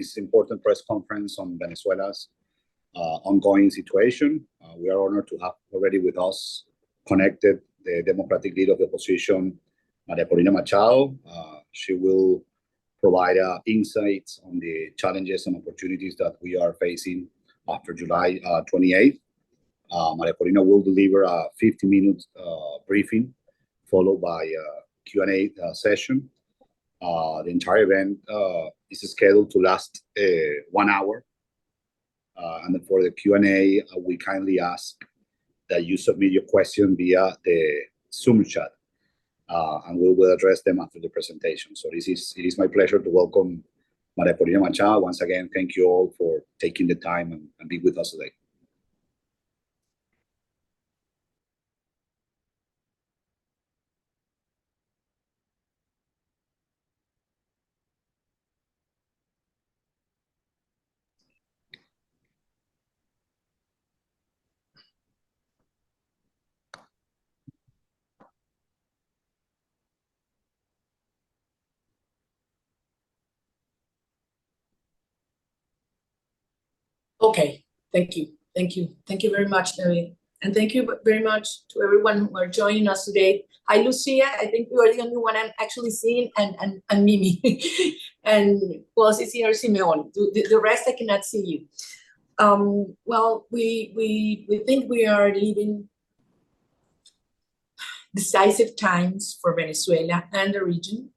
this important press conference on Venezuela's ongoing situation. We are honored to have already with us connected the Democratic leader of the opposition, María Corina Machado. She will provide insights on the challenges and opportunities that we are facing after July 28th. María Corina will deliver a 50-minute briefing, followed by a Q&A session. The entire event is scheduled to last 1 hour. And then for the Q&A, we kindly ask that you submit your question via the Zoom chat, and we will address them after the presentation. So it is my pleasure to welcome María Corina Machado. Once again, thank you all for taking the time and being with us today. Okay, thank you very much, David, and thank you very much to everyone who are joining us today. Hi, Lucia. I think you are the only one I'm actually seeing, and Mimi, and who else is here? Simeon. The rest I cannot see you. Well, we think we are living decisive times for Venezuela and the region.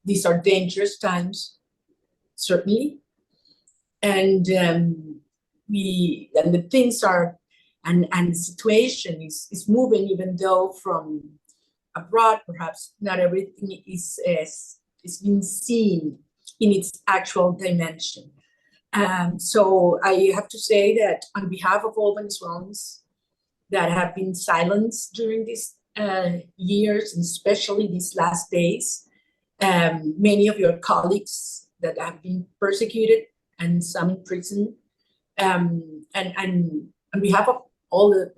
These are dangerous times, certainly. And the things are, and the situation is moving, even though from abroad, perhaps not everything is being seen in its actual dimension. So I have to say that on behalf of all Venezuelans that have been silenced during these years, and especially these last days, many of your colleagues that have been persecuted, and some in prison, and on behalf of all the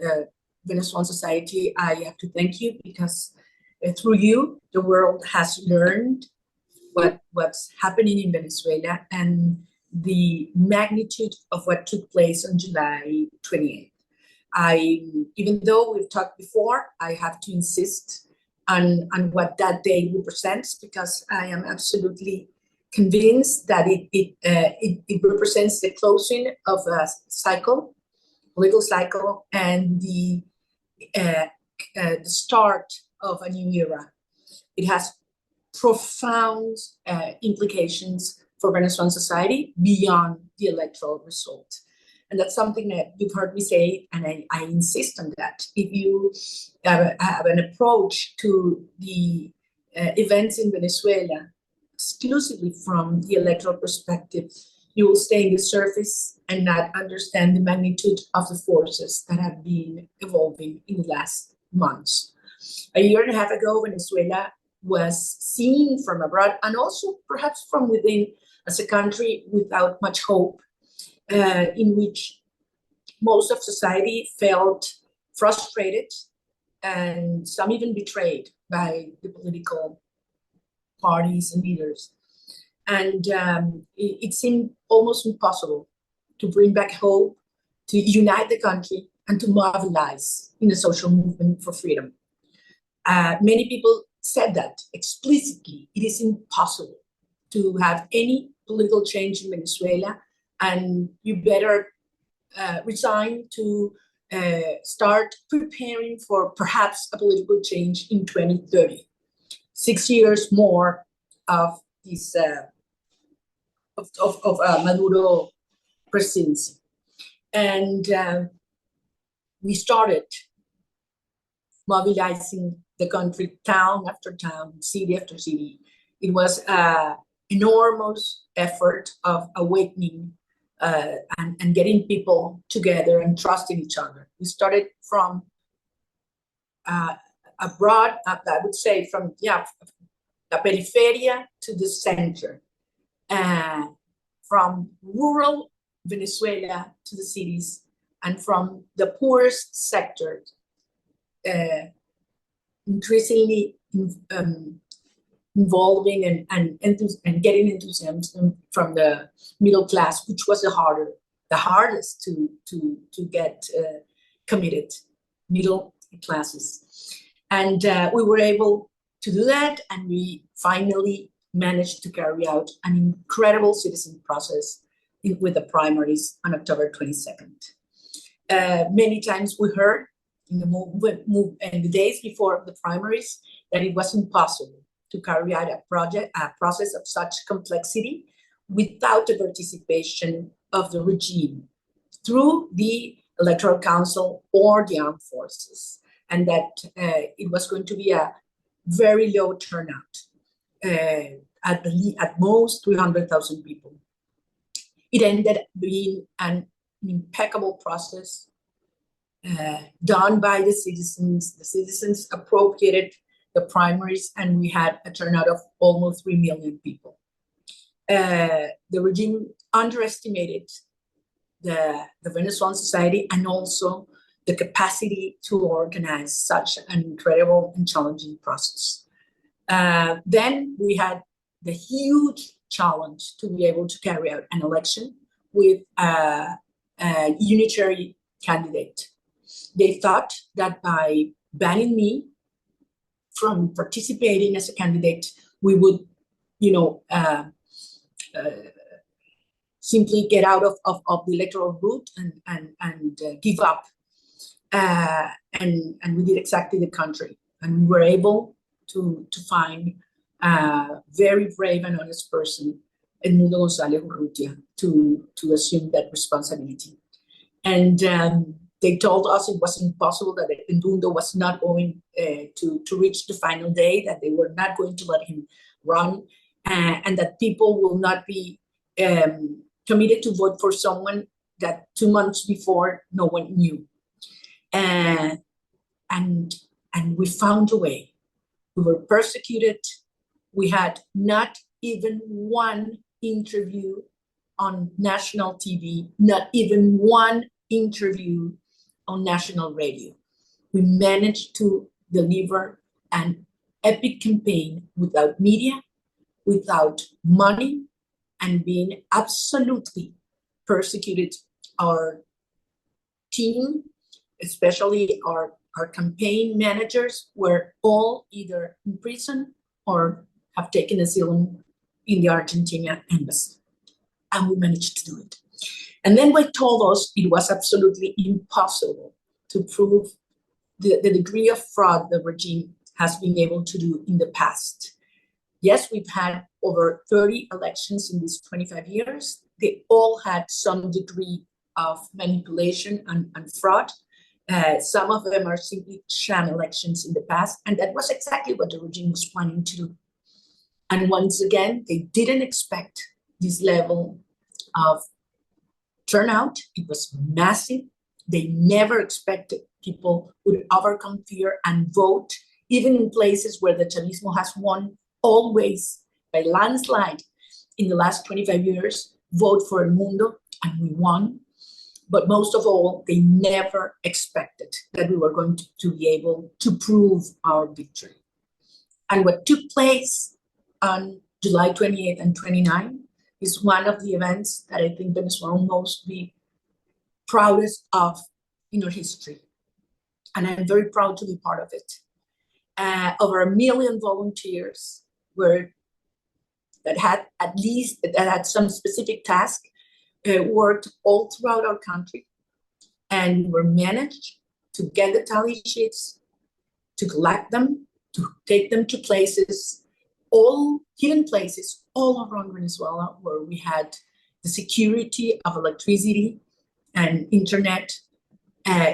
Venezuelan society, I have to thank you, because through you, the world has learned what's happening in Venezuela and the magnitude of what took place on July 28th. Even though we've talked before, I have to insist on what that day represents, because I am absolutely convinced that it represents the closing of a cycle, political cycle, and the start of a new era. It has profound implications for Venezuelan society beyond the electoral result. And that's something that you've heard me say, and I insist on that. If you have an approach to the events in Venezuela exclusively from the electoral perspective, you will stay in the surface and not understand the magnitude of the forces that have been evolving in the last months. A year and a half ago, Venezuela was seen from abroad, and also perhaps from within, as a country without much hope, in which most of society felt frustrated, and some even betrayed by the political parties and leaders. And it seemed almost impossible to bring back hope, to unite the country, and to mobilize in a social movement for freedom. Many people said that explicitly. It is impossible to have any political change in Venezuela, and you better resign to start preparing for perhaps a political change in 2030. 6 years more of this Maduro presidency, and we started mobilizing the country, town after town, city after city. It was an enormous effort of awakening and getting people together and trusting each other. We started from abroad, I would say from the periferia to the center, from rural Venezuela to the cities, and from the poorest sector, increasingly involving and getting enthusiasm from the middle class, which was the hardest to get committed, middle classes. And we were able to do that, and we finally managed to carry out an incredible citizen process with the primaries on October 22nd. Many times we heard in the days before the primaries that it was impossible to carry out a process of such complexity without the participation of the regime through the Electoral Council or the armed forces, and that it was going to be a very low turnout, at most 300,000 people. It ended up being an impeccable process done by the citizens. The citizens appropriated the primaries, and we had a turnout of almost 3 million people. The regime underestimated the Venezuelan society and also the capacity to organize such an incredible and challenging process. Then we had the huge challenge to be able to carry out an election with a unitary candidate. They thought that by banning me from participating as a candidate, we would, simply get out of the electoral route and give up. And we did exactly the contrary. And we were able to find a very brave and honest person, Edmundo González Urrutia, to assume that responsibility. And they told us it was impossible, that Edmundo was not going to reach the final day, that they were not going to let him run, and that people will not be committed to vote for someone that 2 months before no one knew. And we found a way. We were persecuted. We had not even one interview on national TV, not even one interview on national radio. We managed to deliver an epic campaign without media, without money, and being absolutely persecuted. Our team, especially our campaign managers, were all either in prison or have taken asylum in the Argentina embassy. And we managed to do it. And then they told us it was absolutely impossible to prove the degree of fraud the regime has been able to do in the past. Yes, we've had over 30 elections in these 25 years. They all had some degree of manipulation and fraud. Some of them are simply sham elections in the past, and that was exactly what the regime was planning to do. And once again, they didn't expect this level of turnout. It was massive. They never expected people would overcome fear and vote, even in places where the Chavismo has won always by landslide in the last 25 years, vote for El Mundo, and we won. But most of all, they never expected that we were going to be able to prove our victory. And what took place on July 28th and 29th is one of the events that I think Venezuela will most be proudest of in our history. And I'm very proud to be part of it. Over 1 million volunteers that had some specific task, worked all throughout our country, and were managed to get the tally sheets, to collect them, to take them to places, all hidden places all around Venezuela, where we had the security of electricity and internet,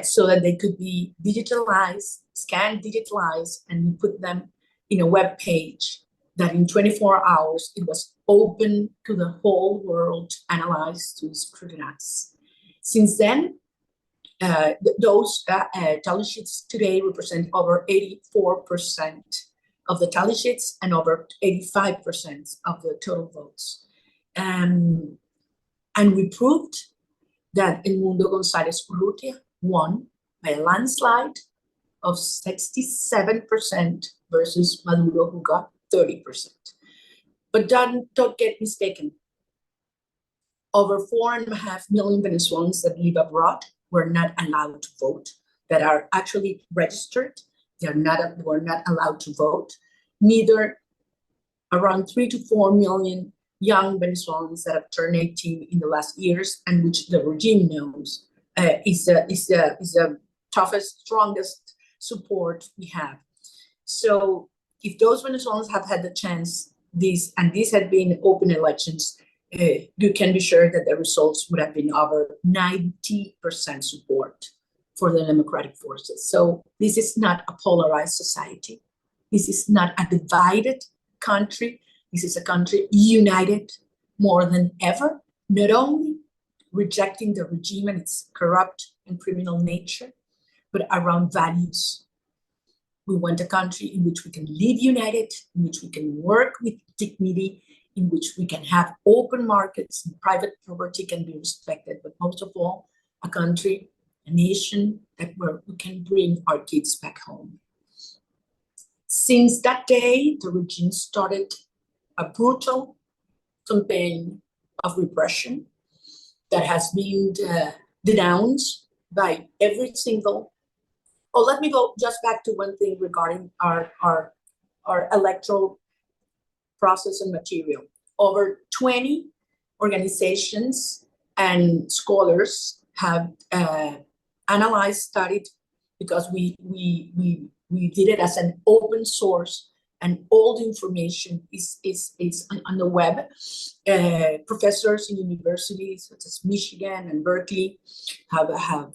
so that they could be digitalized, scanned, digitalized, and we put them in a web page that in 24 hours, it was open to the whole world, analyzed, to scrutinize. Since then, those tally sheets today represent over 84% of the tally sheets and over 85% of the total votes. And we proved that Edmundo González Urrutia won by a landslide of 67% versus Maduro, who got 30%. But don't get mistaken. Over 4.5 million Venezuelans that live abroad were not allowed to vote, that are actually registered. Were not allowed to vote. Neither around 3 to 4 million young Venezuelans that have turned 18 in the last years, and which the regime knows is the toughest, strongest support we have. So if those Venezuelans have had the chance, these had been open elections, you can be sure that the results would have been over 90% support for the democratic forces. So this is not a polarized society. This is not a divided country. This is a country united more than ever, not only rejecting the regime and its corrupt and criminal nature, but around values. We want a country in which we can live united, in which we can work with dignity, in which we can have open markets and private property can be respected, but most of all, a country, a nation where we can bring our kids back home. Since that day, the regime started a brutal campaign of repression that has been denounced by every single. Oh, let me go just back to one thing regarding our electoral process and material. Over 20 organizations and scholars have analyzed, studied, because we did it as an open source, and all the information is on the web. Professors in universities such as Michigan and Berkeley have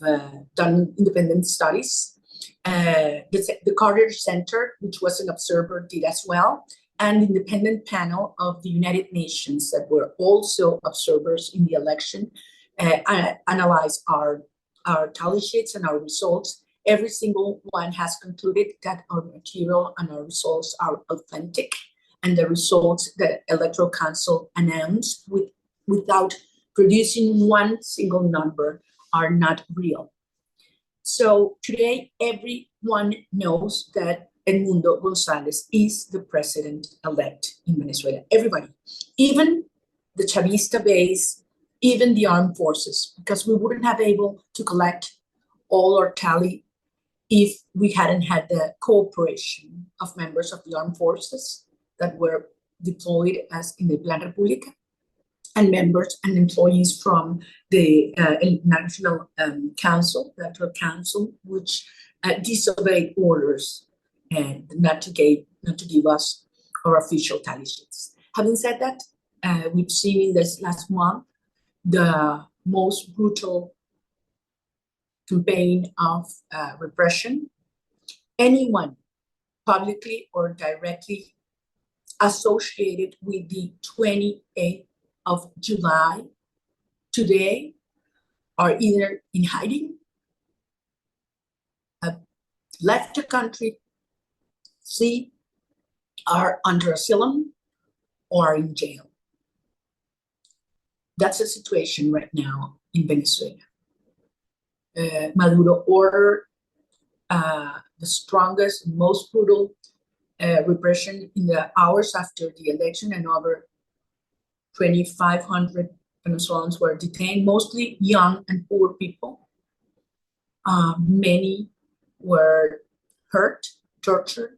done independent studies. The Carter Center, which was an observer, did as well, and the independent panel of the United Nations that were also observers in the election analyzed our tally sheets and our results. Every single one has concluded that our material and our results are authentic, and the results that Electoral Council announced without producing one single number are not real. So today, everyone knows that Edmundo González is the president-elect in Venezuela. Everybody, even the Chavista base, even the armed forces, because we wouldn't have been able to collect all our tally if we hadn't had the cooperation of members of the armed forces that were deployed as in the Plan República, and members and employees from the National Council, the Electoral Council, which disobeyed orders and not to give us our official tally sheets. Having said that, we've seen in this last month the most brutal campaign of repression. Anyone publicly or directly associated with the 28th of July today are either in hiding, have left the country, flee, are under asylum, or in jail. That's the situation right now in Venezuela. Maduro ordered the strongest, most brutal repression in the hours after the election, and over 2,500 Venezuelans were detained, mostly young and poor people. Many were hurt, tortured,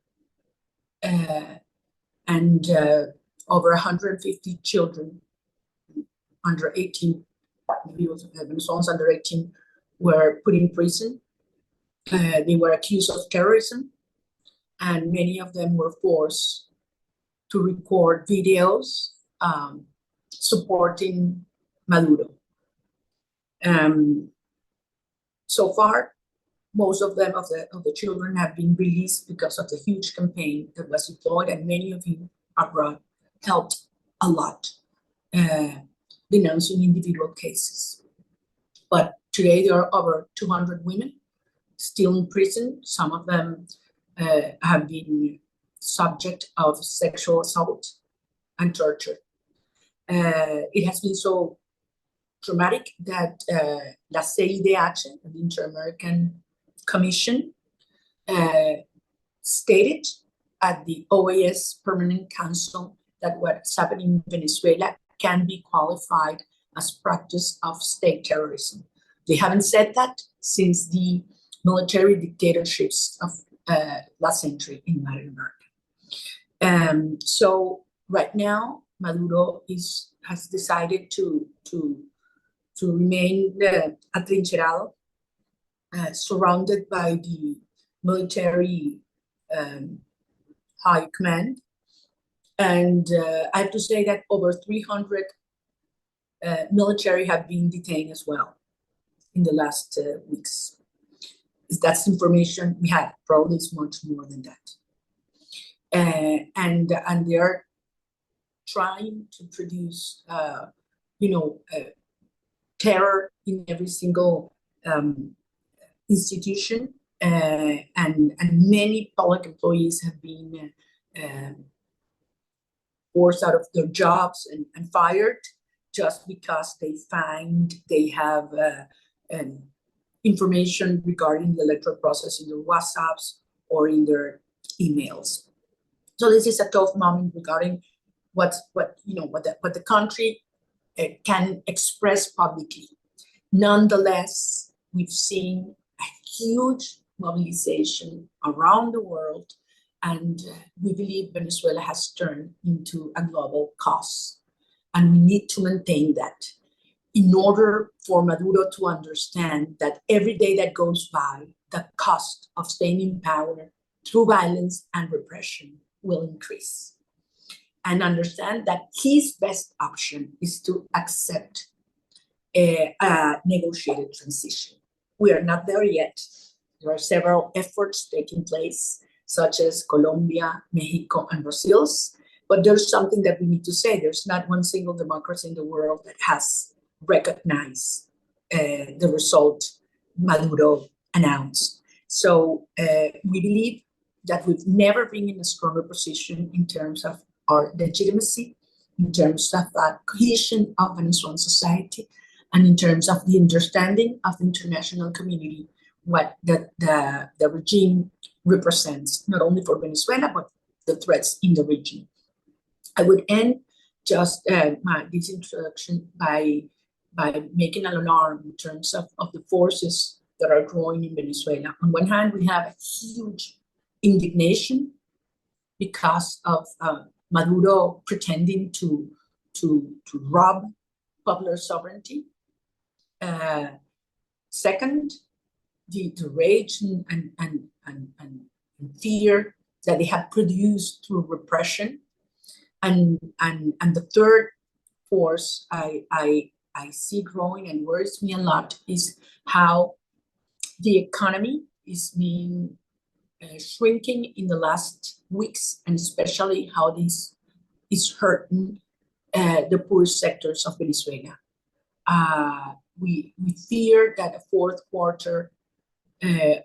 and over 150 children under 18, Venezuelans under 18, were put in prison. They were accused of terrorism, and many of them were forced to record videos supporting Maduro. So far, most of them, of the children, have been released because of the huge campaign that was deployed, and many of you abroad helped a lot denouncing individual cases. But today there are over 200 women still in prison. Some of them have been subject of sexual assault and torture. It has been so traumatic that La CIDH, the Inter-American Commission, stated at the OAS Permanent Council that what's happening in Venezuela can be qualified as practice of state terrorism. They haven't said that since the military dictatorships of last century in Latin America. So right now, Maduro has decided to remain atrincherado, surrounded by the military high command. And I have to say that over 300 military have been detained as well in the last weeks. That's information we had. Probably it's much more than that. And they are trying to produce, terror in every single institution, and many public employees have been forced out of their jobs and fired just because they find they have information regarding the electoral process in their WhatsApps or in their emails. So this is a tough moment regarding what the country can express publicly. Nonetheless, we've seen a huge mobilization around the world, and we believe Venezuela has turned into a global cause, and we need to maintain that in order for Maduro to understand that every day that goes by, the cost of staying in power through violence and repression will increase, and understand that his best option is to accept a negotiated transition. We are not there yet. There are several efforts taking place, such as Colombia, Mexico, and Brazil's. But there's something that we need to say. There's not one single democracy in the world that has recognized the result Maduro announced. So we believe that we've never been in a stronger position in terms of our legitimacy, in terms of cohesion of Venezuelan society, and in terms of the understanding of the international community, what the regime represents, not only for Venezuela, but the threats in the region. I would end just this introduction by making an alarm in terms of the forces that are growing in Venezuela. On one hand, we have a huge indignation because of Maduro pretending to rob popular sovereignty. Second, the rage and fear that they have produced through repression. And the third force I see growing and worries me a lot is how the economy is being shrinking in the last weeks, and especially how this is hurting the poor sectors of Venezuela. We fear that the fourth quarter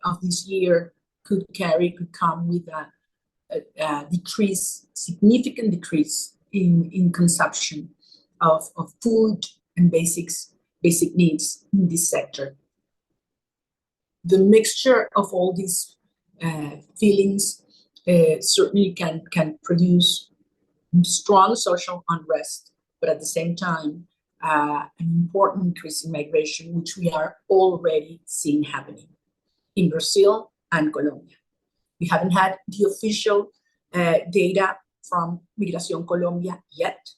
of this year could come with a decrease, significant decrease in consumption of food and basic needs in this sector. The mixture of all these feelings certainly can produce strong social unrest, but at the same time, an important increase in migration, which we are already seeing happening in Brazil and Colombia. We haven't had the official data from Migración Colombia yet.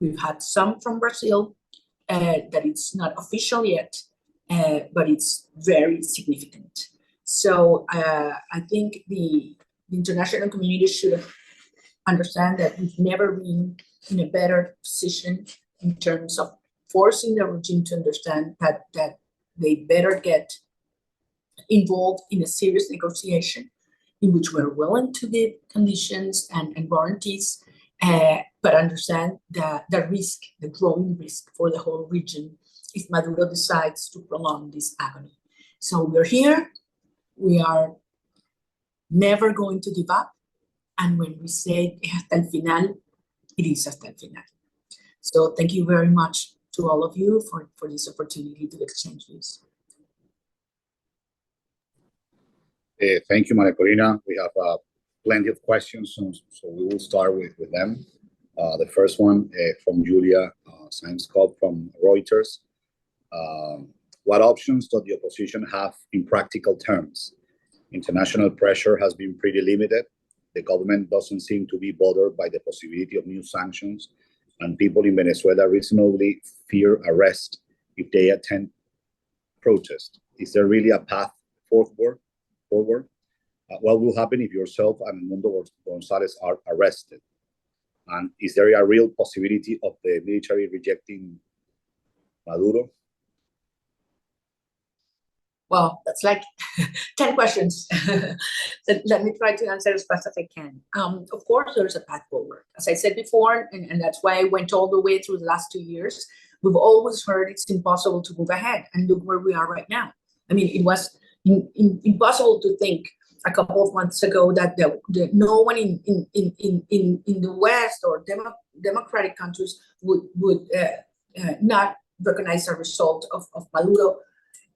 We've had some from Brazil that it's not official yet, but it's very significant. So I think the international community should understand that we've never been in a better position in terms of forcing the regime to understand that they better get involved in a serious negotiation in which we're willing to give conditions and guarantees, but understand the risk, the growing risk for the whole region if Maduro decides to prolong this agony. So we're here, we are never going to give up, and when we say hasta el final, it is hasta el final. So thank you very much to all of you for this opportunity to exchange views. Thank you, María Corina. We have plenty of questions, so we will start with them. The first one from Julia Sainz-Cobb from Reuters. What options does the opposition have in practical terms? International pressure has been pretty limited. The government doesn't seem to be bothered by the possibility of new sanctions, and people in Venezuela reasonably fear arrest if they attend protest. Is there really a path forward? What will happen if yourself and Mundo Gonzalez are arrested? And is there a real possibility of the military rejecting Maduro? Well, that's like 10 questions. Let me try to answer as fast as I can. Of course, there's a path forward. As I said before, and that's why I went all the way through the last 2 years, we've always heard it's impossible to move ahead. And look where we are right now. I mean, it was impossible to think a couple of months ago that no one in the West or democratic countries would not recognize a result of Maduro.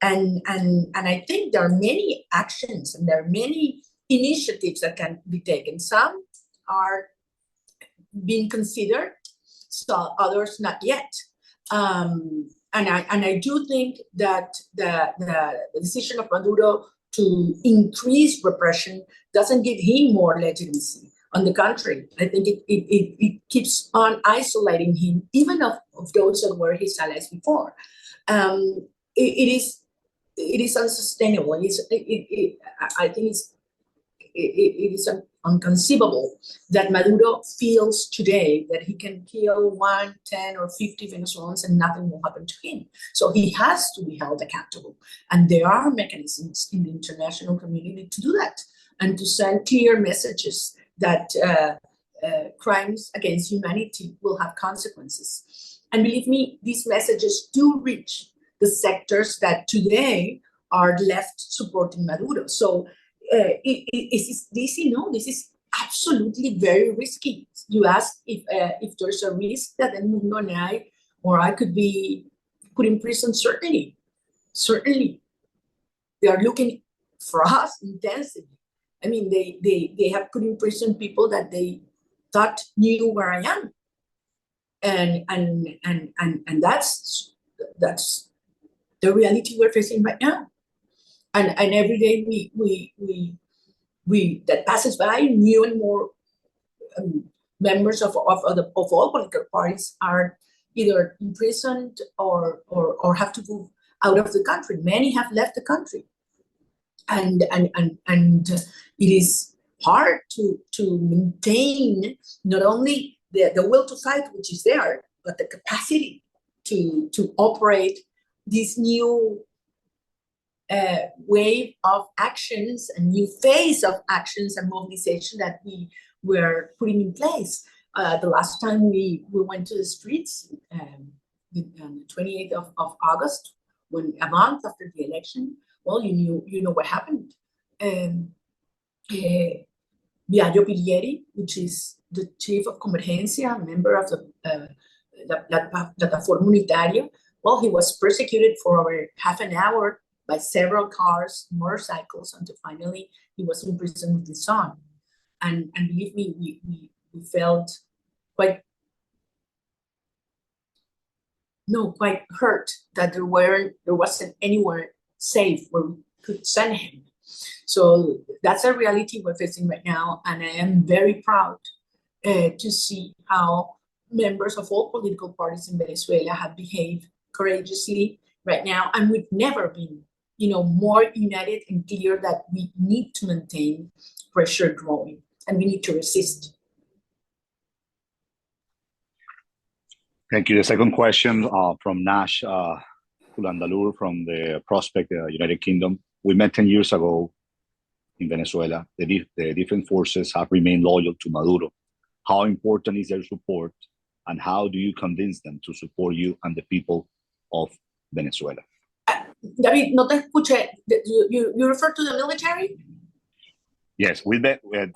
And I think there are many actions and there are many initiatives that can be taken. Some are being considered, so others not yet. And I do think that the decision of Maduro to increase repression doesn't give him more legitimacy. On the contrary, I think it keeps on isolating him, even of those that were his allies before. It is unsustainable. I think it is inconceivable that Maduro feels today that he can kill 1, 10, or 50 Venezuelans and nothing will happen to him. So he has to be held accountable. And there are mechanisms in the international community to do that and to send clear messages that crimes against humanity will have consequences. And believe me, these messages do reach the sectors that today are left supporting Maduro. So is this easy? No, this is absolutely very risky. You ask if there's a risk that then Mundo and I could be put in prison. Certainly. They are looking for us intensively. I mean, they have put in prison people that they thought knew where I am. And that's the reality we're facing right now. And every day we that passes by, new and more members of all political parties are either imprisoned or have to move out of the country. Many have left the country, and it is hard to maintain not only the will to fight, which is there, but the capacity to operate this new wave of actions, a new phase of actions and mobilization that we were putting in place. The last time we went to the streets, on the 28th of August, when a month after the election, well, you know what happened. Viaggio Pilieri, which is the chief of Convergencia, a member of the Plataforma Unitaria, well, he was persecuted for over half an hour by several cars, motorcycles, until finally he was in prison with his son. And believe me, we felt quite hurt that there wasn't anywhere safe where we could send him. So that's a reality we're facing right now, and I am very proud to see how members of all political parties in Venezuela have behaved courageously right now, and we've never been, more united and clear that we need to maintain pressure growing and we need to resist. Thank you. The second question from Nash Kulandalur from the Prospect United Kingdom. We met 10 years ago in Venezuela. The different forces have remained loyal to Maduro. How important is their support, and how do you convince them to support you and the people of Venezuela? David, no te escuché. You refer to the military? Yes, we met with,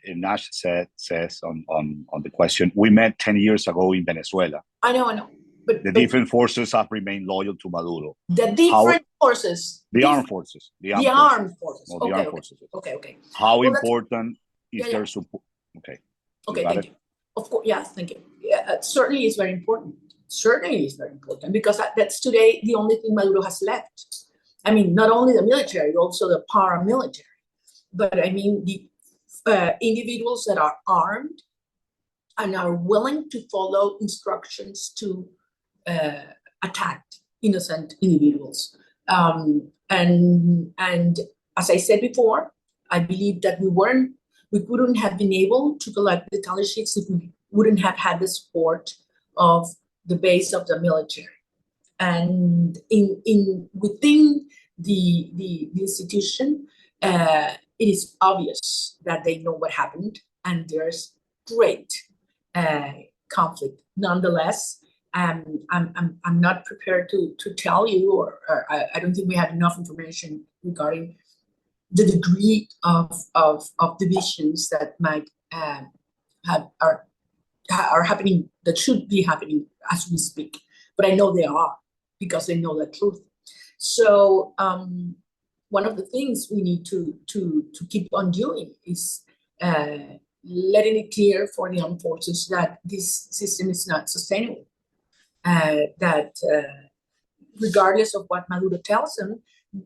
Nash says on the question, we met 10 years ago in Venezuela. I know. But different forces have remained loyal to Maduro. The different forces? The armed forces. The armed forces. Okay. Okay. How important is there support? Okay. Okay, thank you. Of course, yes, thank you. Yeah, certainly is very important. Certainly is very important because that's today the only thing Maduro has left. I mean, not only the military, also the paramilitary. But I mean, the individuals that are armed and are willing to follow instructions to attack innocent individuals. And as I said before, I believe that we couldn't have been able to collect the tally sheets if we wouldn't have had the support of the base of the military. And within the institution, it is obvious that they know what happened, and there's great conflict. Nonetheless, I'm not prepared to tell you, or I don't think we have enough information regarding the degree of divisions that might are happening, that should be happening as we speak. But I know they are, because they know the truth. So one of the things we need to keep on doing is letting it clear for the armed forces that this system is not sustainable. That regardless of what Maduro tells them,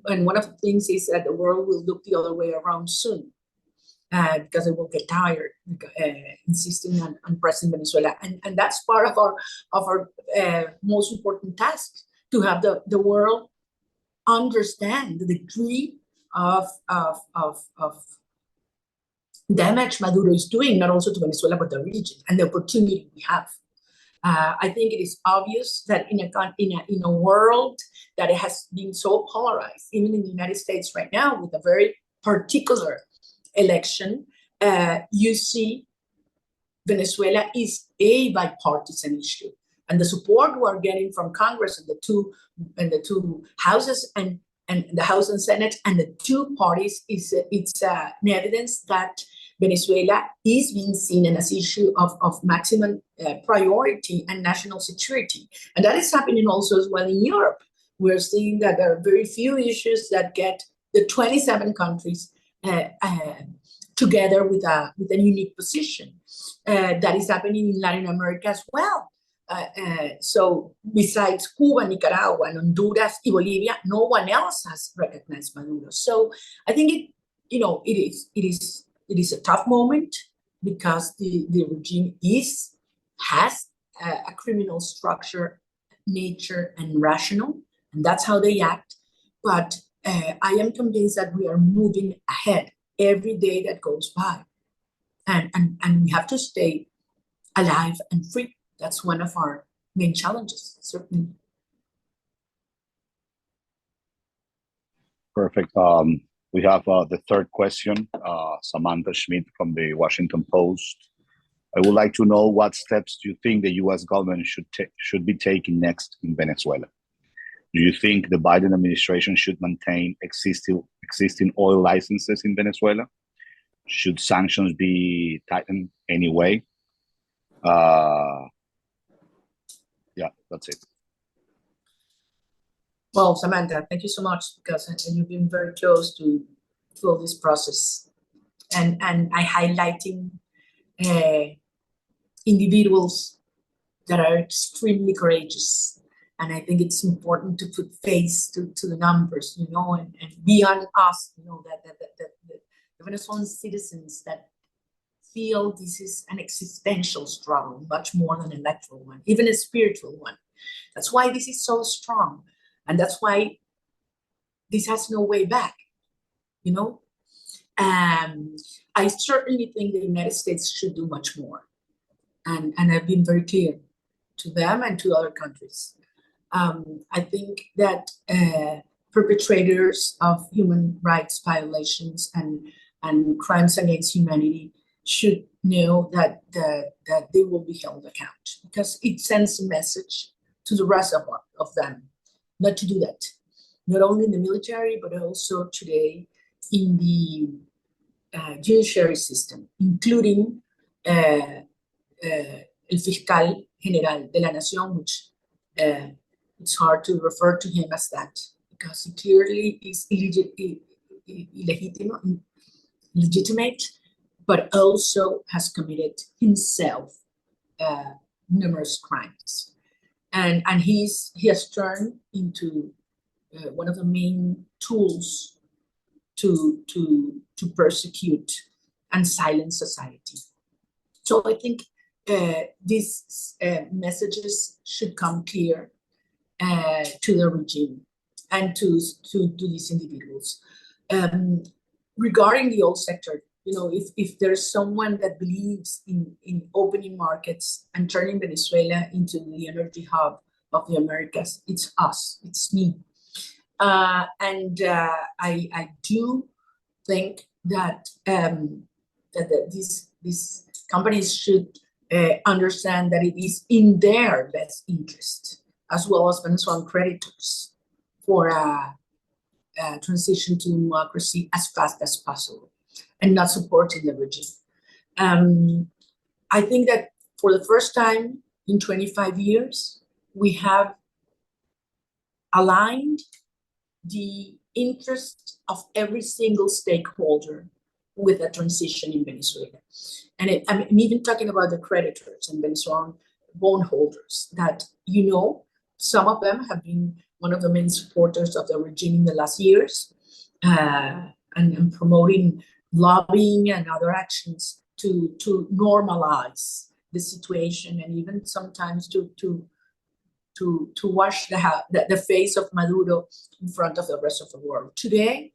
and one of the things is that the world will look the other way around soon, because it will get tired insisting on pressing Venezuela, and that's part of our most important task, to have the world understand the degree of damage Maduro is doing, not also to Venezuela but the region, and the opportunity we have. I think it is obvious that in a world that it has been so polarized, even in the United States right now, with a very particular election, you see Venezuela is a bipartisan issue, and the support we are getting from Congress and the two houses and the House and Senate and the two parties it's an evidence that Venezuela is being seen as an issue of maximum priority and national security. And that is happening also as well in Europe. We're seeing that there are very few issues that get the 27 countries together with a unique position. That is happening in Latin America as well. So besides Cuba, Nicaragua, and Honduras and Bolivia, no one else has recognized Maduro. So I think it is a tough moment, because the regime has a criminal structure, nature, and rational, and that's how they act. But I am convinced that we are moving ahead every day that goes by, and we have to stay alive and free. That's one of our main challenges, certainly. Perfect. We have the third question, Samantha Schmidt from the Washington Post. I would like to know, what steps do you think the U.S. government should be taking next in Venezuela? Do you think the Biden administration should maintain existing oil licenses in Venezuela? Should sanctions be tightened anyway? Yeah, that's it. Well, Samantha, thank you so much, because you've been very close to all this process, and I highlighting individuals that are extremely courageous, and I think it's important to put face to the numbers, and beyond us, that the Venezuelan citizens that feel this is an existential struggle, much more than an electoral one, even a spiritual one. That's why this is so strong. And that's why this has no way back, I certainly think the United States should do much more. And I've been very clear to them and to other countries. I think that perpetrators of human rights violations and crimes against humanity should know that they will be held account, because it sends a message to the rest of them not to do that, not only in the military, but also today in the judiciary system, including el Fiscal General de la Nación, which it's hard to refer to him as that, because he clearly is illegitimate, but also has committed himself numerous crimes. And he has turned into one of the main tools to persecute and silence society. So I think these messages should come clear to the regime and to these individuals. Regarding the oil sector, if there's someone that believes in opening markets and turning Venezuela into the energy hub of the Americas, it's us, it's me. And I do think that these companies should understand that it is in their best interest, as well as Venezuelan creditors, for a transition to democracy as fast as possible, and not supporting the regime. I think that for the first time in 25 years, we have aligned the interest of every single stakeholder with a transition in Venezuela. And I'm even talking about the creditors and Venezuelan bondholders that, some of them have been one of the main supporters of the regime in the last years, and promoting lobbying and other actions to normalize the situation, and even sometimes to wash the face of Maduro in front of the rest of the world. Today,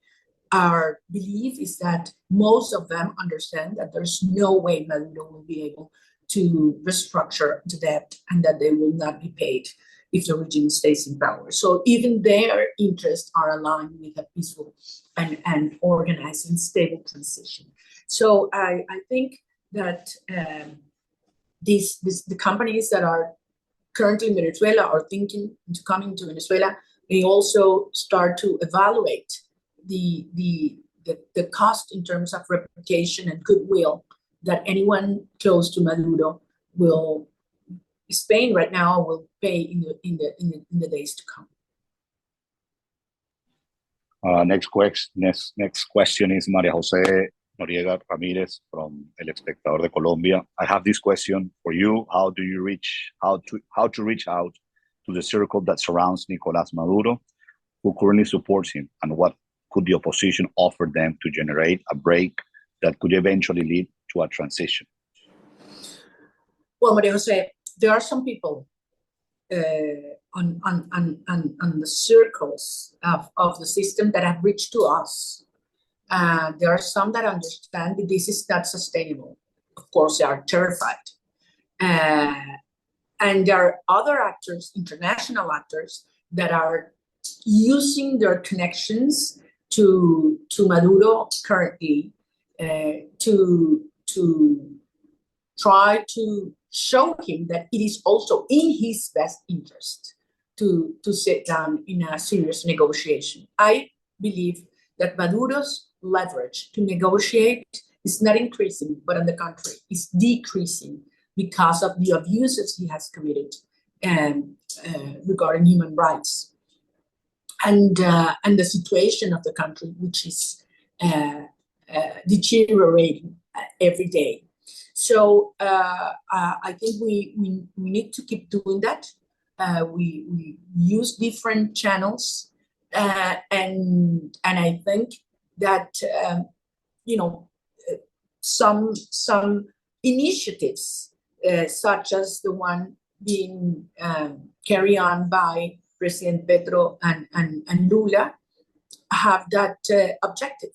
our belief is that most of them understand that there's no way Maduro will be able to restructure the debt, and that they will not be paid if the regime stays in power. So even their interests are aligned with a peaceful and organized and stable transition. So I think that the companies that are currently in Venezuela are thinking into coming to Venezuela, they also start to evaluate the cost in terms of reputation and goodwill that anyone close to Maduro will, Spain right now, will pay in the days to come. Next question is María José Noriega Ramírez from El Espectador de Colombia. I have this question for you. How to reach out to the circle that surrounds Nicolás Maduro, who currently supports him, and what could the opposition offer them to generate a break that could eventually lead to a transition? Well, María José, there are some people on the circles of the system that have reached to us. There are some that understand that this is not sustainable. Of course, they are terrified. And there are other actors, international actors, that are using their connections to Maduro currently to try to show him that it is also in his best interest to sit down in a serious negotiation. I believe that Maduro's leverage to negotiate is not increasing, but on the contrary, is decreasing because of the abuses he has committed regarding human rights and the situation of the country, which is deteriorating every day. So I think we need to keep doing that. We use different channels, and I think that some initiatives such as the one being carried on by President Petro and Lula have that objective.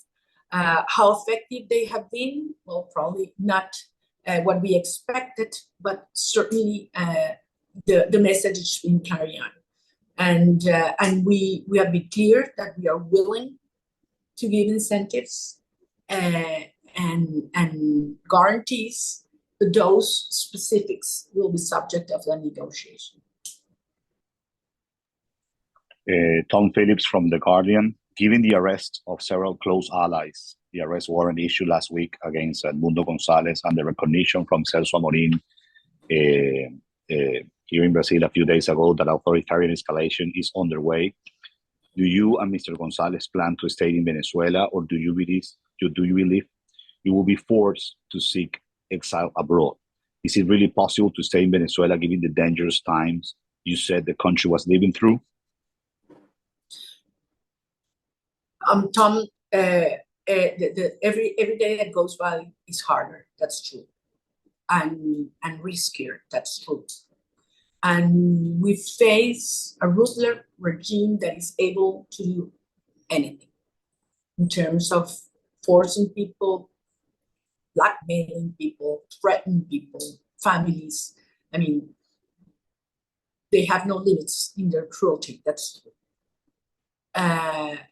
How effective they have been? Well, probably not what we expected, but certainly the message has been carried on. And we have been clear that we are willing to give incentives and guarantees, but those specifics will be subject of the negotiation. Tom Phillips from The Guardian. Given the arrest of several close allies, the arrest warrant issued last week against Edmundo González, and the recognition from Celso Amorín here in Brazil a few days ago that authoritarian escalation is underway, do you and Mr. González plan to stay in Venezuela, or do you believe you will be forced to seek exile abroad. Is it really possible to stay in Venezuela given the dangerous times you said the country was living through? Tom, every day that goes by is harder. That's true, and riskier. That's true. And we face a ruthless regime that is able to do anything in terms of forcing people, blackmailing people, threatening people, families. I mean, they have no limits in their cruelty. That's true.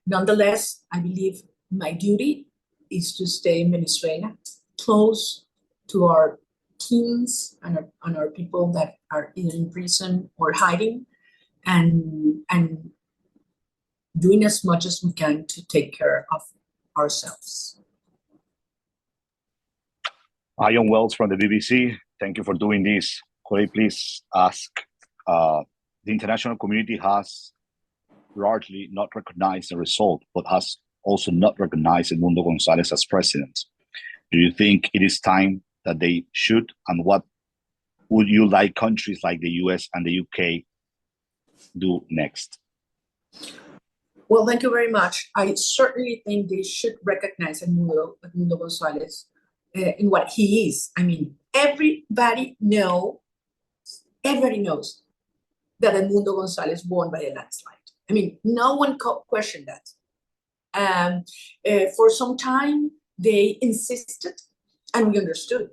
Nonetheless, I believe my duty is to stay in Venezuela, close to our teams and our people that are either in prison or hiding, and doing as much as we can to take care of ourselves. Ion Wells from the BBC, thank you for doing this. Could I please ask, the international community has largely not recognized the result, but has also not recognized Edmundo González as president. Do you think it is time that they should? And what would you like countries like the US and the UK do next? Well, thank you very much. I certainly think they should recognize Edmundo González in what he is. I mean, everybody knows that Edmundo González won by a landslide. I mean, no one questioned that. For some time, they insisted, and we understood,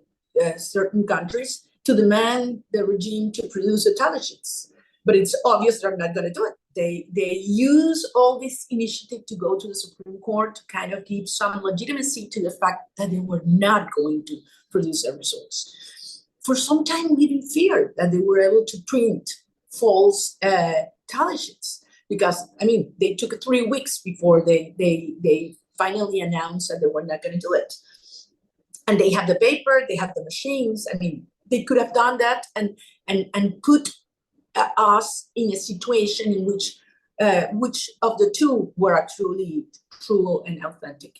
certain countries to demand the regime to produce intelligence. But it's obvious they're not going to do it. They use all this initiative to go to the Supreme Court to kind of give some legitimacy to the fact that they were not going to produce the results. For some time, we even feared that they were able to print false intelligence, because, I mean, they took 3 weeks before they finally announced that they were not going to do it. And they have the paper, they have the machines. I mean, they could have done that and put us in a situation in which of the two were actually true and authentic.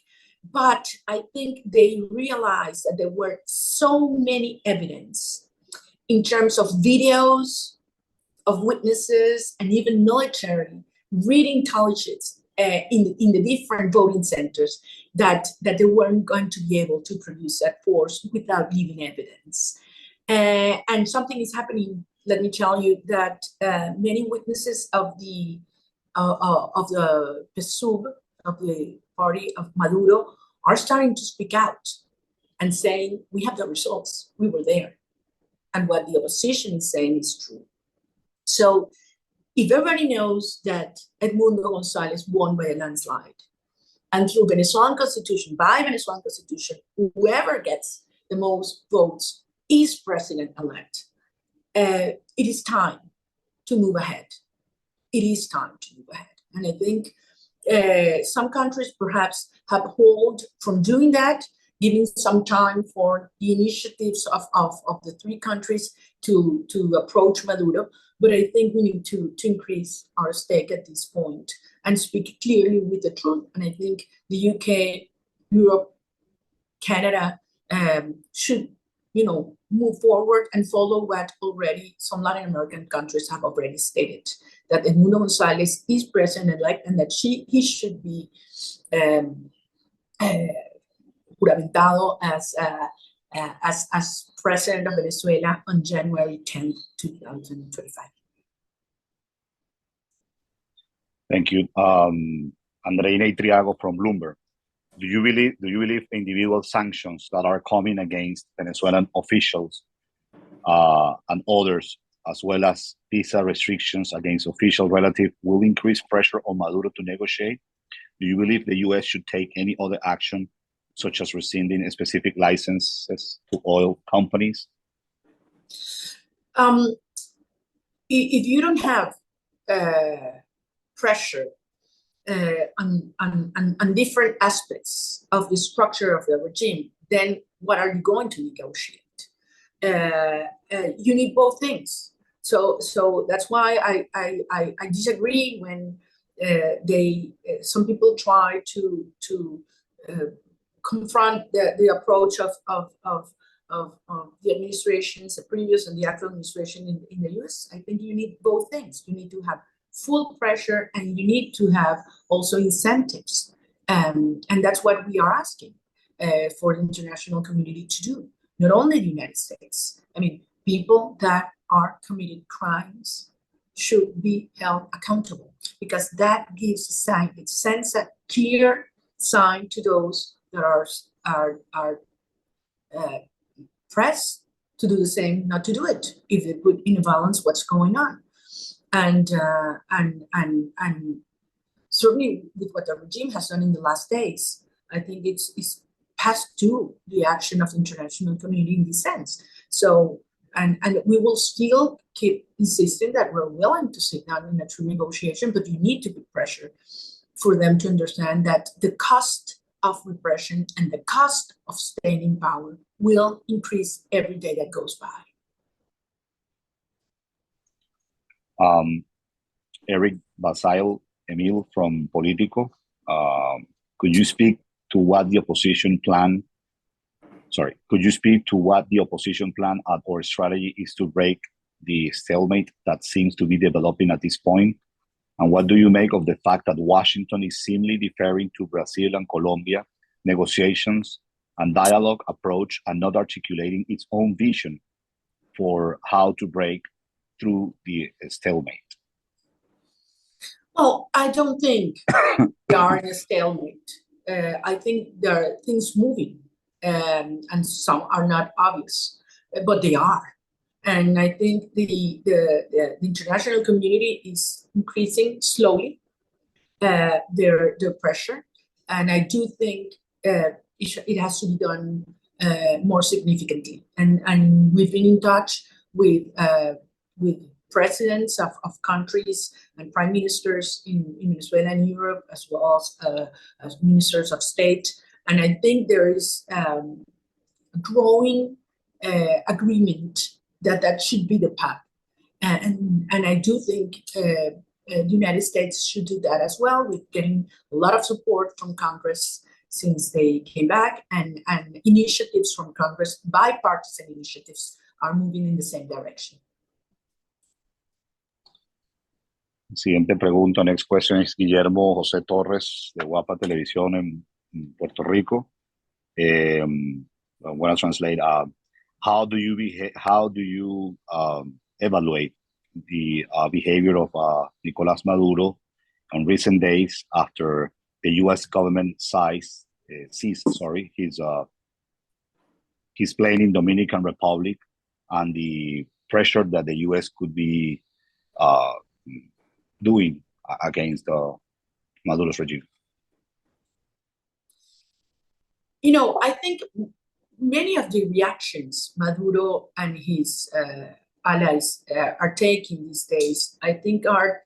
But I think they realized that there were so many evidence in terms of videos, of witnesses, and even military reading intelligence in the different voting centers that they weren't going to be able to produce that force without leaving evidence. And something is happening. Let me tell you that many witnesses of the PSUV, of the party of Maduro, are starting to speak out and saying, we have the results, we were there. And what the opposition is saying is true. So if everybody knows that Edmundo González won by a landslide, and through Venezuelan constitution, by Venezuelan constitution, whoever gets the most votes is president-elect, it is time to move ahead. It is time to move ahead. And I think some countries perhaps have hold from doing that, giving some time for the initiatives of the three countries to approach Maduro. But I think we need to increase our stake at this point and speak clearly with the truth. And I think the UK, Europe, Canada should, move forward and follow what already some Latin American countries have already stated, that Edmundo González is president-elect and that he should be juramentado as president of Venezuela on January 10th, 2025. Thank you. Andreina Itriago from Bloomberg. Do you believe individual sanctions that are coming against Venezuelan officials and others, as well as visa restrictions against official relatives, will increase pressure on Maduro to negotiate? Do you believe the US should take any other action, such as rescinding specific licenses to oil companies? If you don't have pressure on different aspects of the structure of the regime, then what are you going to negotiate? You need both things. So that's why I disagree when some people try to confront the approach of the administrations, the previous and the actual administration in the US. I think you need both things. You need to have full pressure, and you need to have also incentives. And that's what we are asking for the international community to do. Not only the United States. I mean, people that are committing crimes should be held accountable, because that gives a sign. It sends a clear sign to those that are pressed to do the same, not to do it, if they put in balance what's going on. And certainly with what the regime has done in the last days, I think it's past due the action of the international community in this sense. So, and we will still keep insisting that we're willing to sit down in a true negotiation, but you need to put pressure for them to understand that the cost of repression and the cost of staying in power will increase every day that goes by. Eric Basail Emil from Politico, could you speak to what the opposition plan? Sorry, could you speak to what the opposition plan or strategy is to break the stalemate that seems to be developing at this point? And what do you make of the fact that Washington is seemingly deferring to Brazil and Colombia negotiations and dialogue approach, and not articulating its own vision for how to break through the stalemate? Well, I don't think we are in a stalemate. I think there are things moving, and some are not obvious, but they are. And I think the international community is increasing slowly their pressure, and I do think it has to be done more significantly. And we've been in touch with presidents of countries and prime ministers in Venezuela and Europe, as well as ministers of state. And I think there is a growing agreement that should be the path. And I do think the United States should do that as well, with getting a lot of support from Congress since they came back, and initiatives from Congress, bipartisan initiatives, are moving in the same direction. Siguiente pregunta, next question is Guillermo José Torres de Guapa Televisión in Puerto Rico. I'm going to translate. How do you evaluate the behavior of Nicolás Maduro in recent days after the U.S. government ceased his plane in Dominican Republic, and the pressure that the U.S. could be doing against Maduro's regime? You know, I think many of the reactions Maduro and his allies are taking these days, I think, are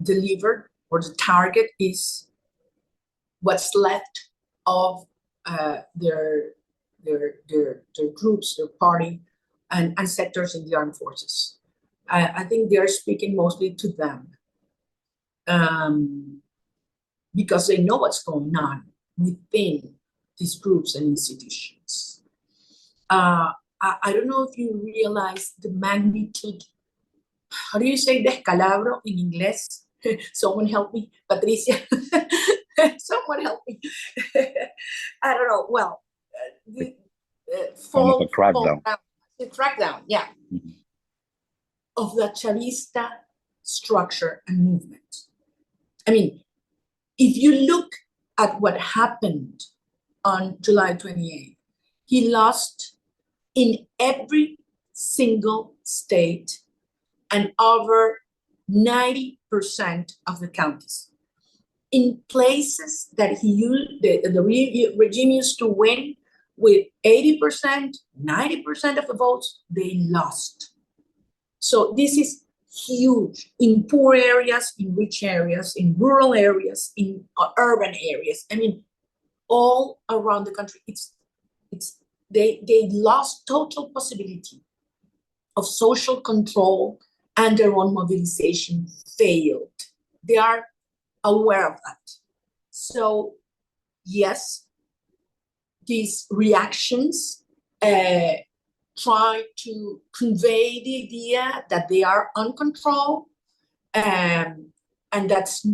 delivered, or the target is what's left of their groups, their party, and sectors in the armed forces. I think they're speaking mostly to them because they know what's going on within these groups and institutions. I don't know if you realize the magnitude. How do you say descalabro in English? Someone help me, Patricia. Someone help me. I don't know. Well, the crackdown. The crackdown, yeah. Mm-hmm. Of the Chavista structure and movement. I mean, if you look at what happened on July 28th, he lost in every single state and over 90% of the counties. In places that the regime used to win with 80%, 90% of the votes, they lost. So this is huge in poor areas, in rich areas, in rural areas, in urban areas. I mean, all around the country, they lost total possibility of social control, and their own mobilization failed. They are aware of that. So yes, these reactions try to convey the idea that they are uncontrolled, and that's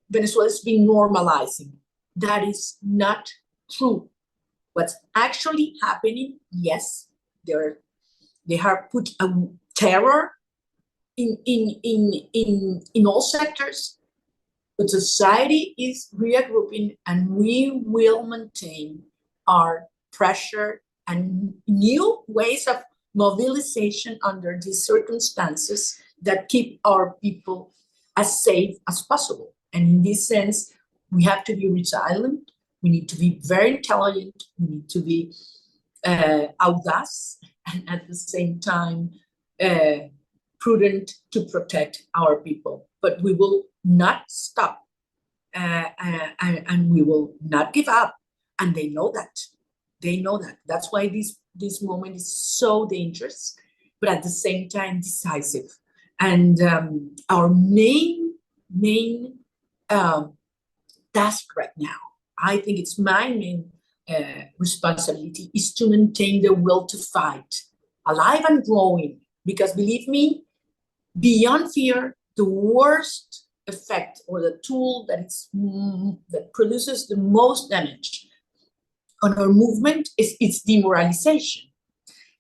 Venezuela's been normalizing. That is not true. What's actually happening, yes, they have put a terror in all sectors, but society is regrouping, and we will maintain our pressure and new ways of mobilization under these circumstances that keep our people as safe as possible. And in this sense, we have to be resilient. We need to be very intelligent. We need to be audacious, and at the same time prudent to protect our people. But we will not stop, and we will not give up. And they know that. They know that. That's why this moment is so dangerous, but at the same time decisive. And our main task right now, I think it's my main responsibility, is to maintain the will to fight, alive and growing. Because believe me, beyond fear, the worst effect, or the tool that produces the most damage on our movement is its demoralization.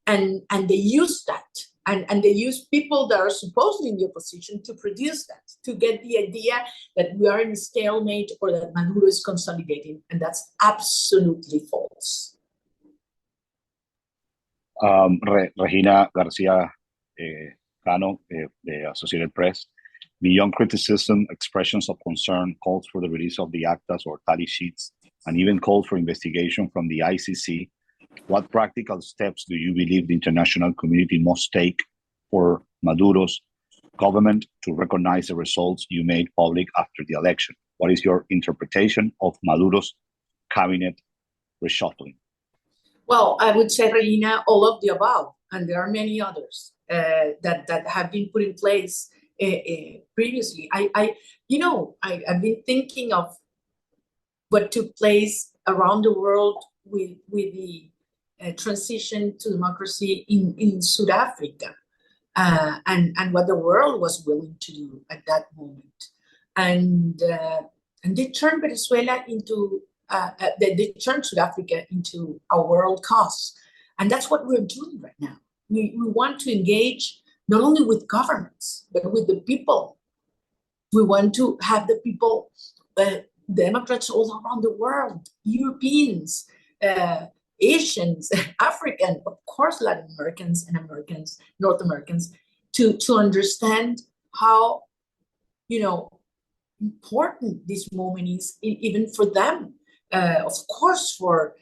And they use that. And they use people that are supposedly in the opposition to produce that, to get the idea that we are in a stalemate or that Maduro is consolidating. And that's absolutely false. Regina Garcia Cano, the Associated Press. Beyond criticism, expressions of concern, calls for the release of the actas or tally sheets, and even called for investigation from the ICC. What practical steps do you believe the international community must take for Maduro's government to recognize the results you made public after the election? What is your interpretation of Maduro's cabinet reshuffling? Well, I would say, Regina, all of the above, and there are many others that have been put in place previously. I've been thinking of what took place around the world with the transition to democracy in South Africa, and what the world was willing to do at that moment. And they turned Venezuela into, they turned South Africa into a world cause. And that's what we're doing right now. We want to engage not only with governments, but with the people. We want to have the people, Democrats all around the world, Europeans, Asians, African, of course, Latin Americans and Americans, North Americans, to understand how, important this moment is, even for them. Of course, for,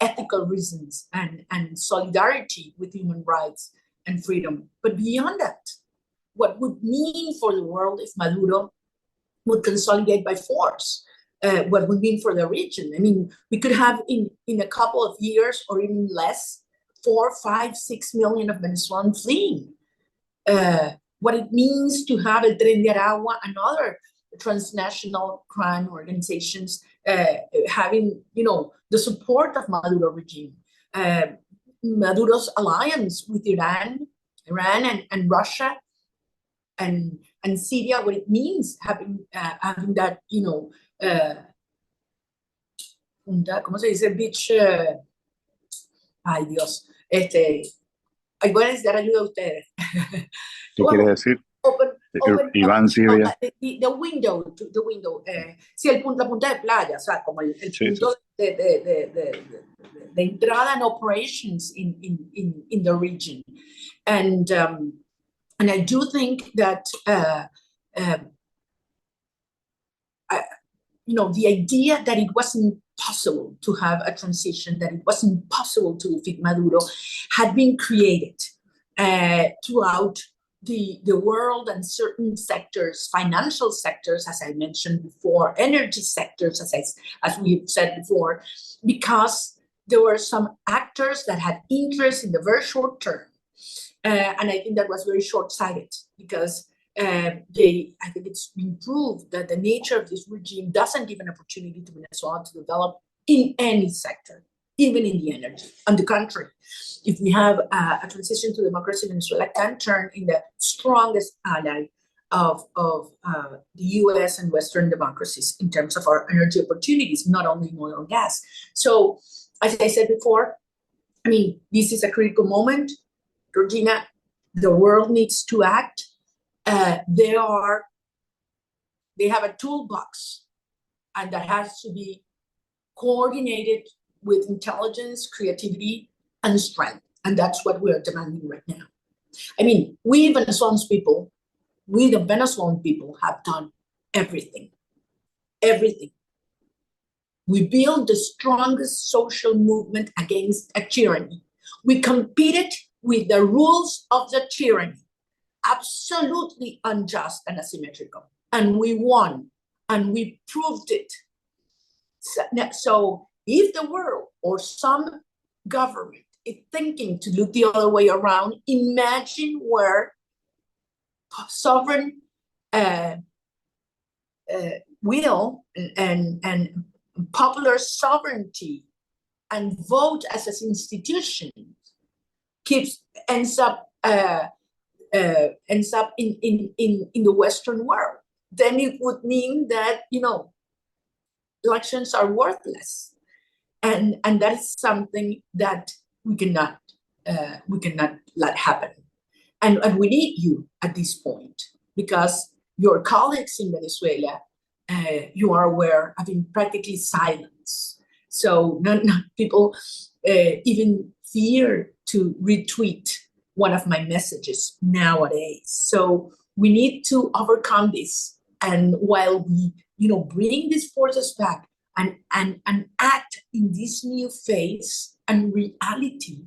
ethical reasons and solidarity with human rights and freedom. But beyond that, what would mean for the world if Maduro would consolidate by force? What would mean for the region? I mean, we could have in a couple of years or even less, 4, 5, 6 million of Venezuelans fleeing. What it means to have El Tren de Aragua and other transnational crime organizations having, the support of Maduro regime. Maduro's alliance with Iran and Russia and Syria, what it means having that, ¿cómo se dice? Beach, ay Dios, ahí voy a necesitar ayuda de ustedes. ¿Qué quiere decir? Iván, Siria. The window, sí, la punta de playa, o sea, como el punto de entrada and operations in the region. And I do think that the idea that it wasn't possible to have a transition, that it wasn't possible to defeat Maduro, had been created throughout the world, and certain sectors, financial sectors, as I mentioned before, energy sectors, as we've said before, because there were some actors that had interest in the very short term. And I think that was very short-sighted, because I think it's been proved that the nature of this regime doesn't give an opportunity to Venezuela to develop in any sector, even in the energy. On the contrary, if we have a transition to democracy, Venezuela can turn in the strongest ally of the US and Western democracies in terms of our energy opportunities, not only in oil and gas. So, as I said before, I mean, this is a critical moment. Georgina, the world needs to act. They have a toolbox, and that has to be coordinated with intelligence, creativity, and strength. And that's what we're demanding right now. I mean, we the Venezuelan people have done everything. Everything. We built the strongest social movement against a tyranny. We competed with the rules of the tyranny, absolutely unjust and asymmetrical. And we won, and we proved it. So if the world or some government is thinking to look the other way around, imagine where sovereign will and popular sovereignty and vote as an institution ends up in the Western world. Then it would mean that, you know, elections are worthless, and that is something that we cannot let happen. And we need you at this point, because your colleagues in Venezuela, you are aware, have been practically silenced. So not people even fear to retweet one of my messages nowadays. So we need to overcome this. And while we, you know, bring these forces back and act in this new phase and reality,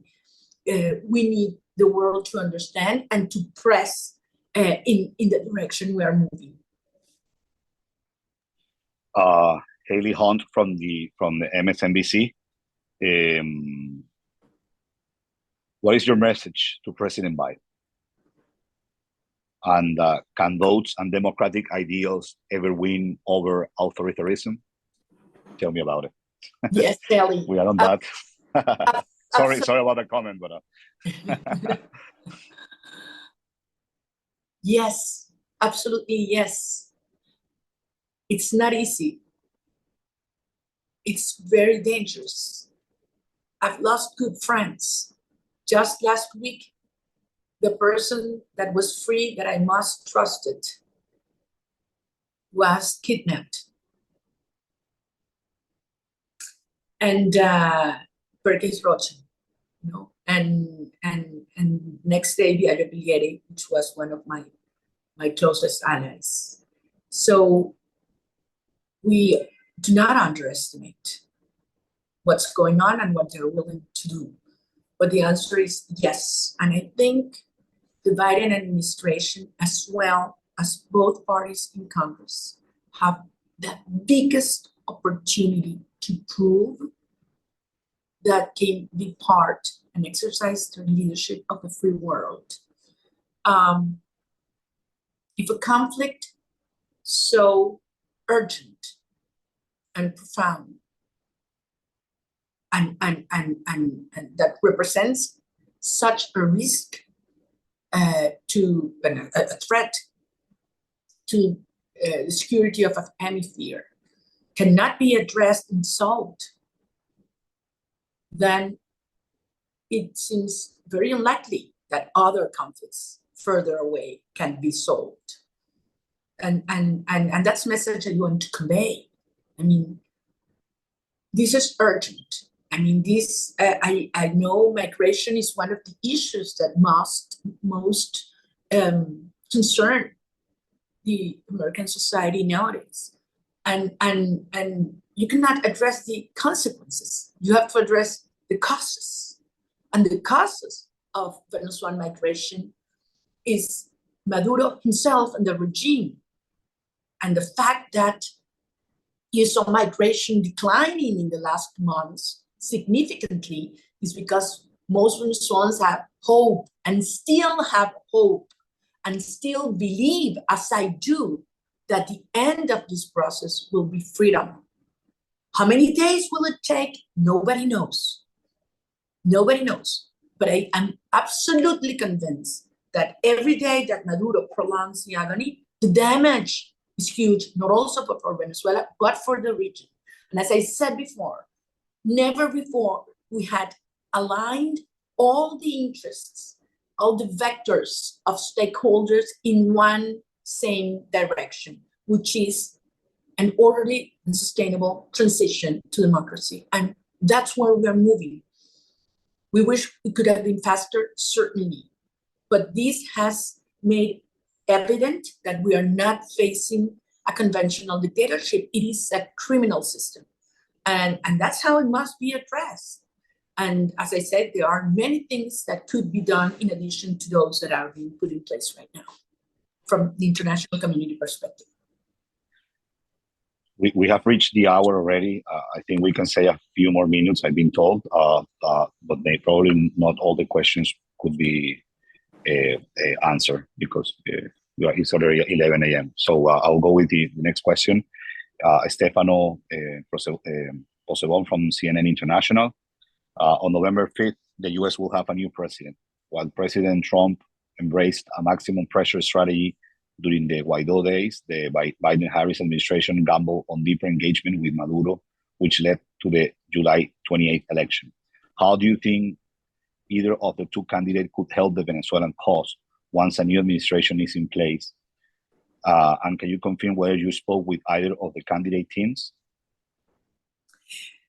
we need the world to understand and to press in the direction we are moving. Haley Hunt from the MSNBC. What is your message to President Biden? And can votes and democratic ideals ever win over authoritarianism? Tell me about it. Yes, Haley. We are on that. Sorry about the comment, but yes, absolutely yes. It's not easy. It's very dangerous. I've lost good friends. Just last week, the person that was free, that I most trusted, was kidnapped. And Perkins Rocha, you know, and next day, Diario Bilieri, which was one of my closest allies. So we do not underestimate what's going on and what they're willing to do. But the answer is yes. And I think the Biden administration, as well as both parties in Congress, have the biggest opportunity to prove that can be part and exercise the leadership of the free world. If a conflict so urgent and profound and that represents such a risk to a threat to the security of a hemisphere cannot be addressed and solved, then it seems very unlikely that other conflicts further away can be solved. And that's the message I want to convey. I mean, this is urgent. I mean, this, I know migration is one of the issues that most concern the American society nowadays. And you cannot address the consequences. You have to address the causes. And the causes of Venezuelan migration is Maduro himself and the regime. And the fact that you saw migration declining in the last months significantly is because most Venezuelans have hope and still have hope and still believe, as I do, that the end of this process will be freedom. How many days will it take? Nobody knows. Nobody knows. But I am absolutely convinced that every day that Maduro prolongs the agony, the damage is huge, not also for Venezuela, but for the region. And as I said before, never before we had aligned all the interests, all the vectors of stakeholders in one same direction, which is an orderly and sustainable transition to democracy. And that's where we are moving. We wish we could have been faster, certainly. But this has made evident that we are not facing a conventional dictatorship. It is a criminal system. And that's how it must be addressed. And as I said, there are many things that could be done in addition to those that are being put in place right now from the international community perspective. We have reached the hour already. I think we can say a few more minutes, I've been told, but probably not all the questions could be answered because it's already 11 a.m. So I'll go with the next question. Stefano Posebon from CNN International. On November 5th, the US will have a new president. While President Trump embraced a maximum pressure strategy during the Guaidó days, the Biden-Harris administration gambled on deeper engagement with Maduro, which led to the July 28th election. How do you think either of the two candidates could help the Venezuelan cause once a new administration is in place? And can you confirm whether you spoke with either of the candidate teams?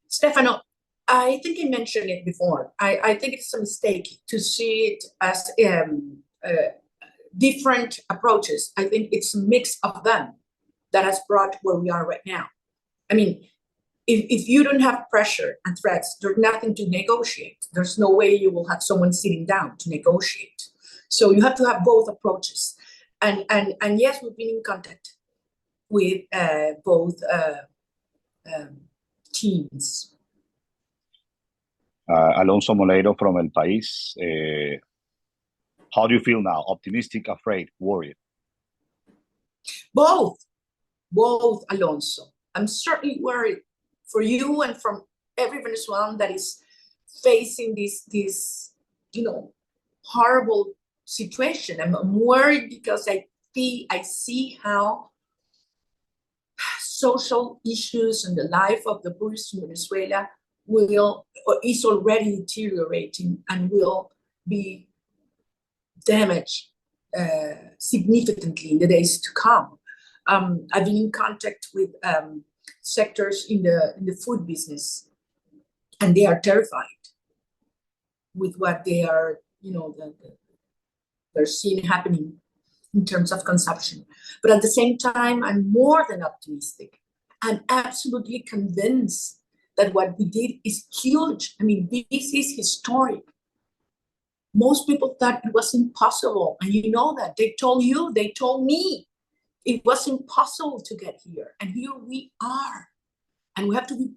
Stefano, I think I mentioned it before. I think it's a mistake to see it as different approaches. I think it's a mix of them that has brought where we are right now. I mean, if you don't have pressure and threats, there's nothing to negotiate. There's no way you will have someone sitting down to negotiate. So you have to have both approaches. And yes, we've been in contact with both teams. Alonso Moleiro from El País. How do you feel now? Optimistic, afraid, worried? Both, Alonso. I'm certainly worried for you and from every Venezuelan that is facing this horrible situation. I'm worried because I see how social issues and the life of the poorest in Venezuela is already deteriorating and will be damaged significantly in the days to come. I've been in contact with sectors in the food business, and they are terrified with what they are, they're seeing happening in terms of consumption. But at the same time, I'm more than optimistic. I'm absolutely convinced that what we did is huge. I mean, this is historic. Most people thought it was impossible. And you know that. They told you, they told me it was impossible to get here. And here we are. And we have to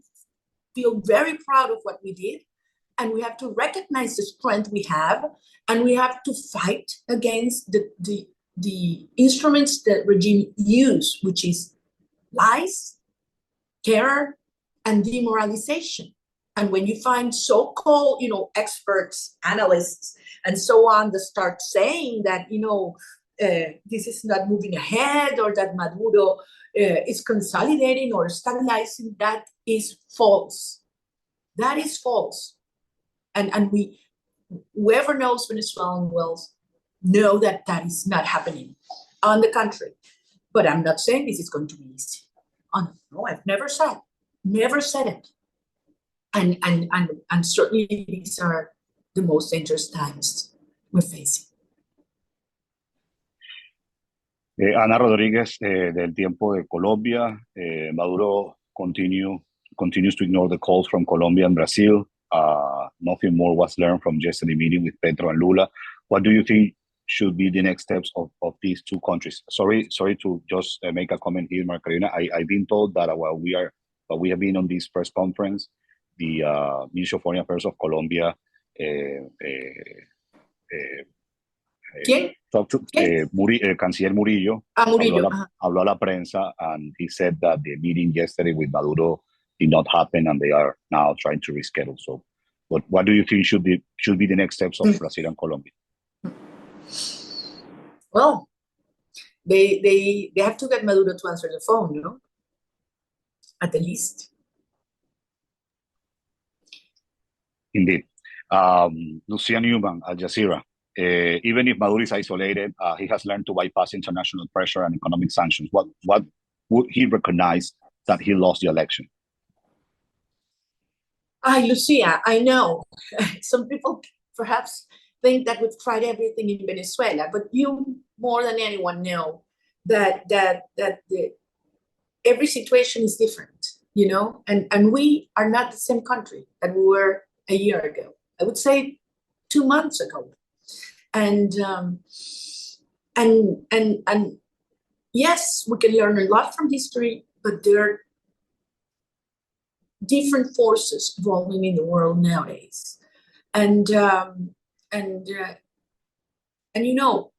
feel very proud of what we did. And we have to recognize the strength we have. And we have to fight against the instruments that regime use, which is lies, terror, and demoralization. And when you find so-called, experts, analysts, and so on that start saying that, this is not moving ahead or that Maduro is consolidating or stabilizing, that is false. That is false. And whoever knows Venezuelan will know that that is not happening. On the contrary. But I'm not saying this is going to be easy. No, I've never said it. And certainly these are the most dangerous times we're facing. Ana Rodríguez, del Tiempo de Colombia. Maduro continues to ignore the calls from Colombia and Brazil. Nothing more was learned from yesterday's meeting with Petro and Lula. What do you think should be the next steps of these two countries? Sorry to just make a comment here, María Corina. I've been told that while we have been on this press conference, the Minister of Foreign Affairs of Colombia Canciller Murillo, habló a la prensa, and he said that the meeting yesterday with Maduro did not happen, and they are now trying to reschedule. So, what do you think should be the next steps of Brazil and Colombia? Well, they have to get Maduro to answer the phone, you know, at the least. Indeed. Lucia Newman, Al Jazeera. Even if Maduro is isolated, he has learned to bypass international pressure and economic sanctions. What would he recognize that he lost the election? Lucia, I know some people perhaps think that we've tried everything in Venezuela, but you more than anyone know that every situation is different, you know, and we are not the same country that we were a year ago. I would say 2 months ago. And yes, we can learn a lot from history, but there are different forces evolving in the world nowadays. And you know,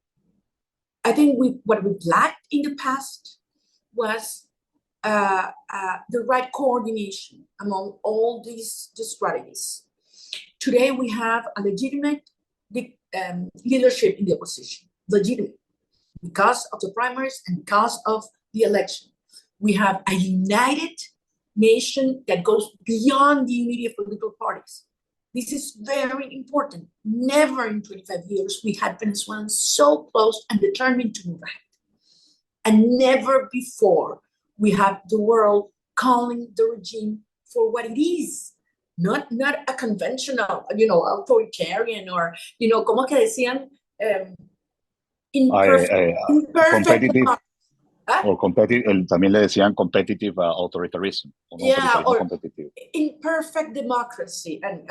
I think what we lacked in the past was the right coordination among all these strategies. Today we have a legitimate leadership in the opposition, legitimate, because of the primaries and because of the election. We have a united nation that goes beyond the immediate political parties. This is very important. Never in 25 years we had Venezuelans so close and determined to move ahead. And never before we have the world calling the regime for what it is. Not a conventional, you know, authoritarian or, you know, como que decían, competitive, or competitive, también le decían competitive authoritarianism. Yeah, or imperfect democracy and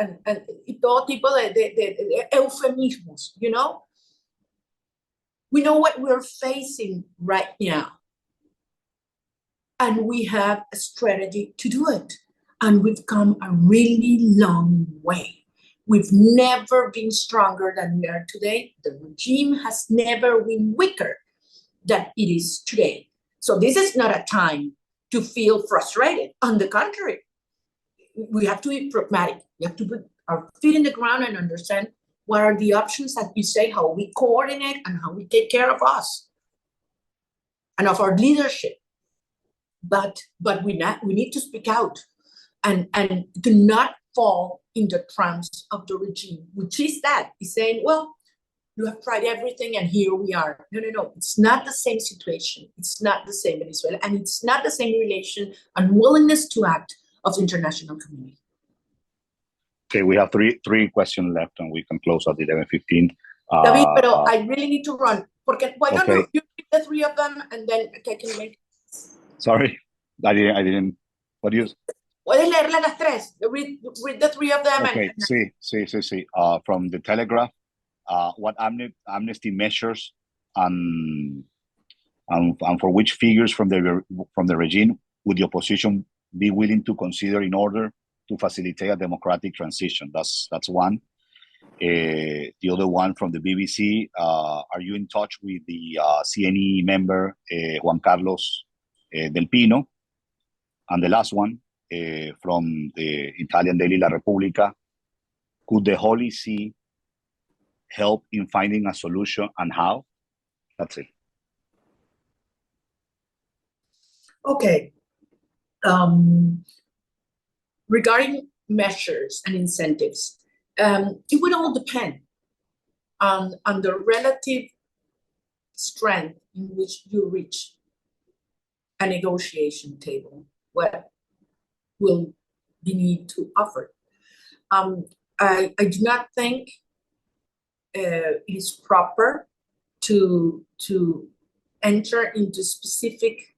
todo tipo de eufemismos, you know? We know what we're facing right now. And we have a strategy to do it. And we've come a really long way. We've never been stronger than we are today. The regime has never been weaker than it is today. So this is not a time to feel frustrated. On the contrary, we have to be pragmatic. We have to put our feet in the ground and understand what are the options that you say, how we coordinate and how we take care of us and of our leadership. But we need to speak out. And do not fall in the traps of the regime, which is that. He's saying, well, you have tried everything and here we are. No. It's not the same situation. It's not the same Venezuela. And it's not the same relation and willingness to act of the international community. Okay, we have three questions left and we can close at 11:15. David, pero I really need to run. Why don't you read the three of them and then I can make... Sorry, I didn't. What do you... Puedes leerlas las tres. Read the three of them. Okay, sí. From the Telegraph, what amnesty measures and for which figures from the regime would the opposition be willing to consider in order to facilitate a democratic transition? That's one. The other one from the BBC, are you in touch with the CNE member Juan Carlos Del Pino? And the last one, from the Italian daily La Repubblica, could the Holy See help in finding a solution and how? That's it. Okay. Regarding measures and incentives, it would all depend on the relative strength in which you reach a negotiation table. What will be need to offer? I do not think it is proper to enter into specific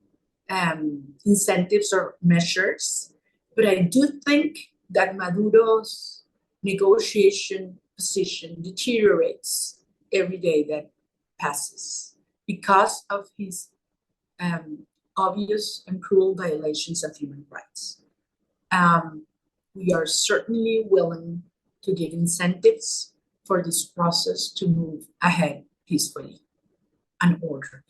incentives or measures, but I do think that Maduro's negotiation position deteriorates every day that passes because of his obvious and cruel violations of human rights. We are certainly willing to give incentives for this process to move ahead peacefully and orderly.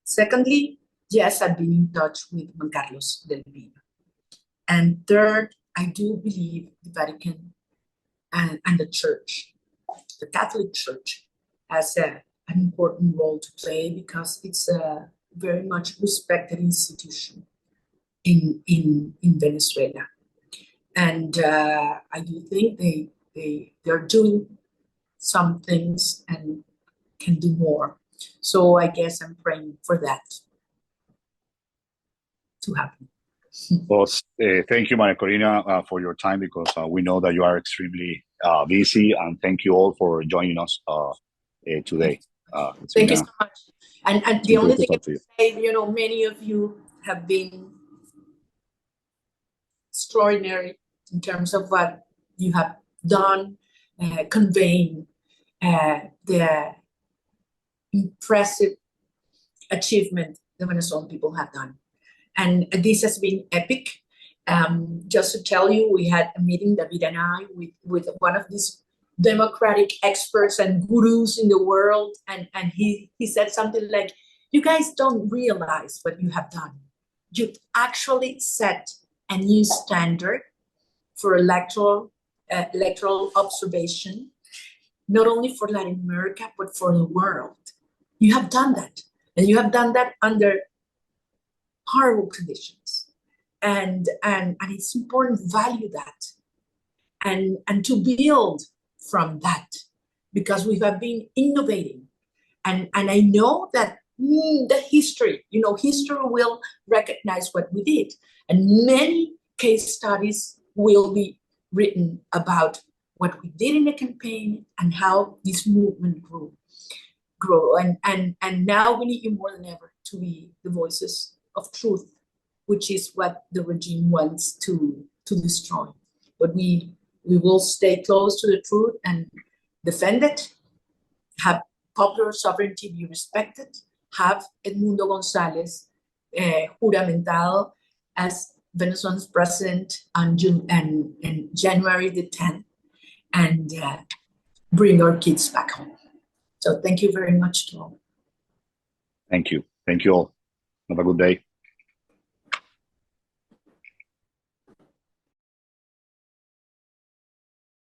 Secondly, yes, I've been in touch with Juan Carlos Del Pino. And third, I do believe the Vatican and the Church, the Catholic Church, has an important role to play because it's a very much respected institution in Venezuela. And I do think they're doing some things and can do more. So I guess I'm praying for that to happen. Well, thank you, Maria Corina, for your time, because we know that you are extremely busy, and thank you all for joining us today. Thank you so much. And the only thing I to can say, you know, many of you have been extraordinary in terms of what you have done, conveying the impressive achievement the Venezuelan people have done. And this has been epic. Just to tell you, we had a meeting, David and I, with one of these democratic experts and gurus in the world. And he said something like, you guys don't realize what you have done. You've actually set a new standard for electoral observation, not only for Latin America, but for the world. You have done that. And you have done that under horrible conditions. And it's important to value that and to build from that, because we have been innovating. And I know that the history, you know, history will recognize what we did. And many case studies will be written about what we did in the campaign and how this movement grew. And now we need you more than ever to be the voices of truth, which is what the regime wants to destroy. But we will stay close to the truth and defend it, have popular sovereignty be respected, have Edmundo González juramentado as Venezuela's president on January the 10th, and bring our kids back home. So thank you very much to all. Thank you. Thank you all. Have a good day.